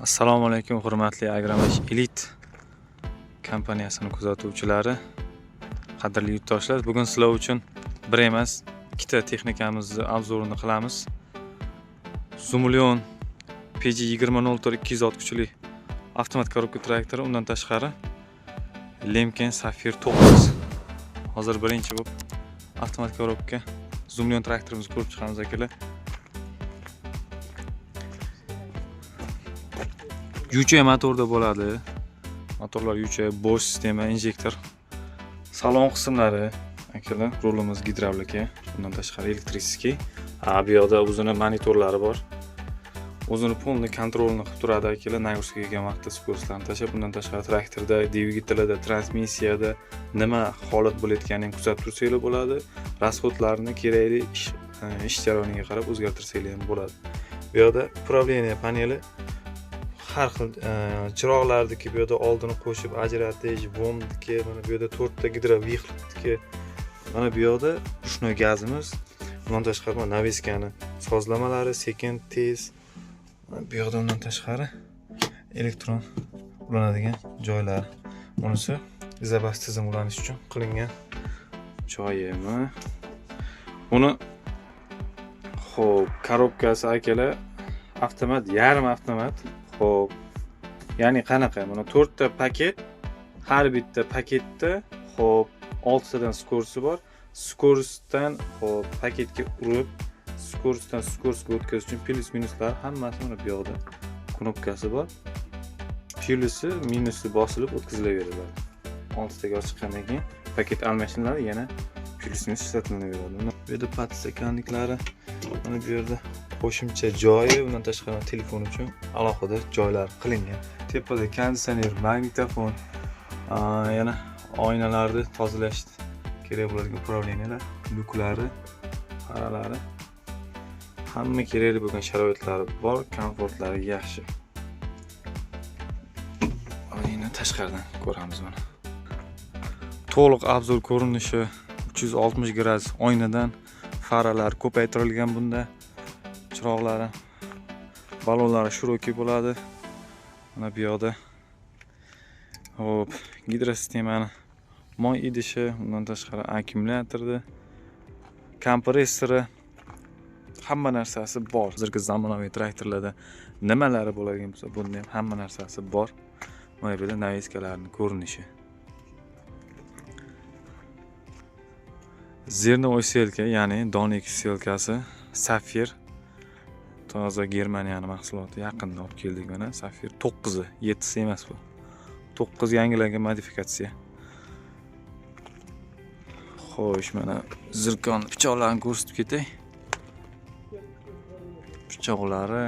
Assalomu alaykum hurmatli Agromesh Elite kompaniyasini kuzatuvchilari, qadrli yurtdoshlar. Bugun sizlar uchun bir emas, ikkita texnikamizni obzorini qilamiz. Zumulyon PG2004 200 kuchli avtomat korobka traktori, undan tashqari Lemken Safir 9. Hozir birinchi bo'lib avtomat korobka Zumulyon traktorimizni ko'rib chiqamiz akalar. Yucha motorda bo'ladi. Motorlar yucha, Bosch sistema, injektor. Salon qismlari akalar, rulimiz gidravlika, bundan tashqari elektriskiy. Bu yoqda o'zini monitorlari bor. O'zini polni kontrolni qilib turadi akalar, nagruska kelgan vaqtda skorosklarni tashlab, bundan tashqari traktorda, dvigatelda, transmissiyada nima holat bo'layotganini kuzatib tursanglar bo'ladi. Rasxodlarni kerakli ish jarayoniga qarab o'zgartirsanglar ham bo'ladi. Bu yoqda управление paneli har xil chiroqlardagi bu yerda oldini qo'shib ajratish, bomdiki, mana bu yerda 4 ta gidrovixliki, mana bu yoqda ruchnoy gazimiz, bundan tashqari mana naviskani sozlamalari, sekin, tez. Bu yoqda undan tashqari elektron ulanadigan joylar. Bunisi izobas tizim ulanish uchun qilingan joyimi. Buni xo'p, korobkasi akalar avtomat, yarim avtomat. Xo'p, ya'ni qanaqa? Mana 4 ta paket, har bitta paketda xo'p 6 tadan skorsi bor. Skorsdan xo'p paketga urib, skorsdan skorsga o'tkazish uchun plus minuslar hammasi mana bu yoqda knopkasi bor. Plusi, minusi bosilib o'tkazilaveradi. 6 taga chiqqandan keyin paket almashinadi, yana plus minus ishlatilaveradi. Bu yerda podstakanliklari, mana bu yerda qo'shimcha joyi, bundan tashqari telefon uchun alohida joylar qilingan. Tepada konditsioner, magnitofon, yana oynalarni tozalash kerak bo'ladigan управлениялар, lyuklari, faralari, hamma kerakli bo'lgan sharoitlari bor, komfortlari yaxshi. Oyna tashqaridan ko'ramiz buni. To'liq obzor ko'rinishi 360 gradus oynadan, faralar ko'paytirilgan bunda. Chiroqlari, balonlari shiroki bo'ladi. Mana bu yoqda hop, gidrosistemani moy idishi, undan tashqari akkumulyatorda, kompressori, hamma narsasi bor. Hozirgi zamonaviy traktorlarda nimalari bo'ladigan bo'lsa, bunda ham hamma narsasi bor. Mana bu yerda naviskalarning ko'rinishi. Zernovoy selka, ya'ni donik selkasi, Safir. Toza Germaniyani mahsuloti, yaqinda olib keldik mana. Safir 9, 7 emas bu. 9 yangilangan modifikatsiya. Xo'sh, mana zirkon pichoqlarini ko'rsatib ketay. Pichoqlari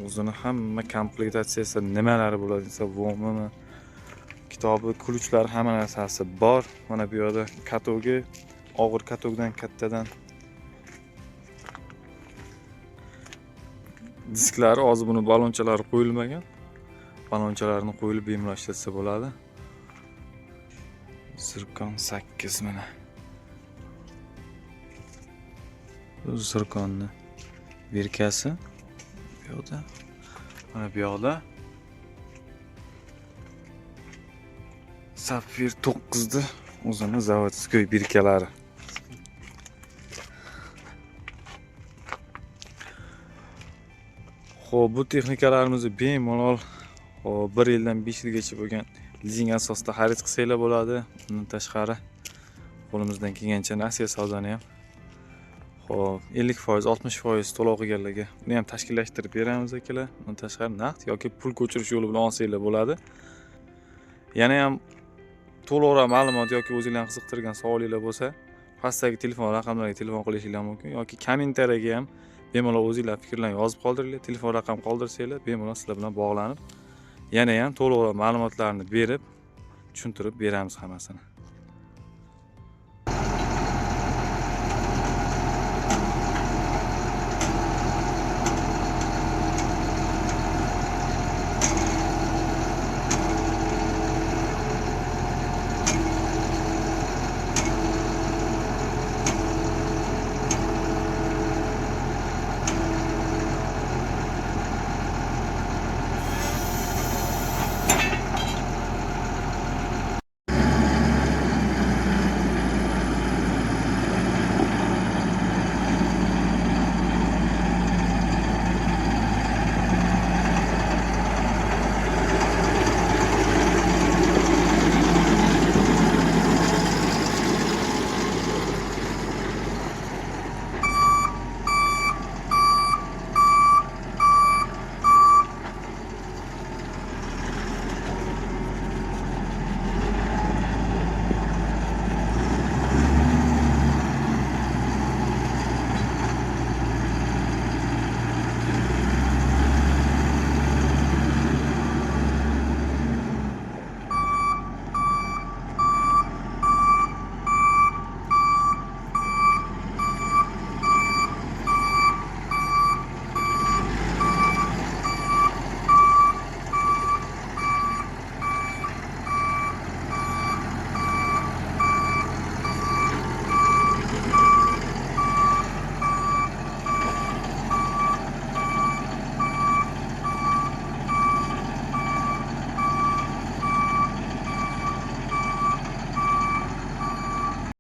o'zini hamma komplektatsiyasi nimalari bo'ladi desa, vomimi, kitobi, ключlar, hamma narsasi bor. Mana bu yerda katogi, og'ir katogdan kattadan disklari, hozir buni balonchalari qo'yilmagan. Balonchalarni qo'yilib bemalol ishlatsa bo'ladi. Zirkon 8 mana. Bu zirkonni virkasi bu yoqda. Mana bu yoqda Safir 9 o'zini zavodskiy birkalari. Xo'p, bu texnikalarimizni bemalol 1 yildan 5 yilgacha bo'lgan lizing asosida xarid qilsanglar bo'ladi. Undan tashqari qo'limizdan kelgancha nasiya savdoni ham xo'p 50%, 60% to'lov qilganlarga buni ham tashkillashtirib beramiz akalar. Undan tashqari naqd yoki pul ko'chirish yo'li bilan olsanglar bo'ladi. Yana ham to'liqroq ma'lumot yoki o'zingizlarni qiziqtirgan savolinglar bo'lsa, pastdagi telefon raqamlariga telefon qilishingiz mumkin yoki kommentariyaga ham bemalol o'zingizlar fikrlarni yozib qoldiringlar, telefon raqam qoldirsanglar, bemalol sizlar bilan bog'lanib, yana ham to'liqroq ma'lumotlarni berib, tushuntirib beramiz hammasini.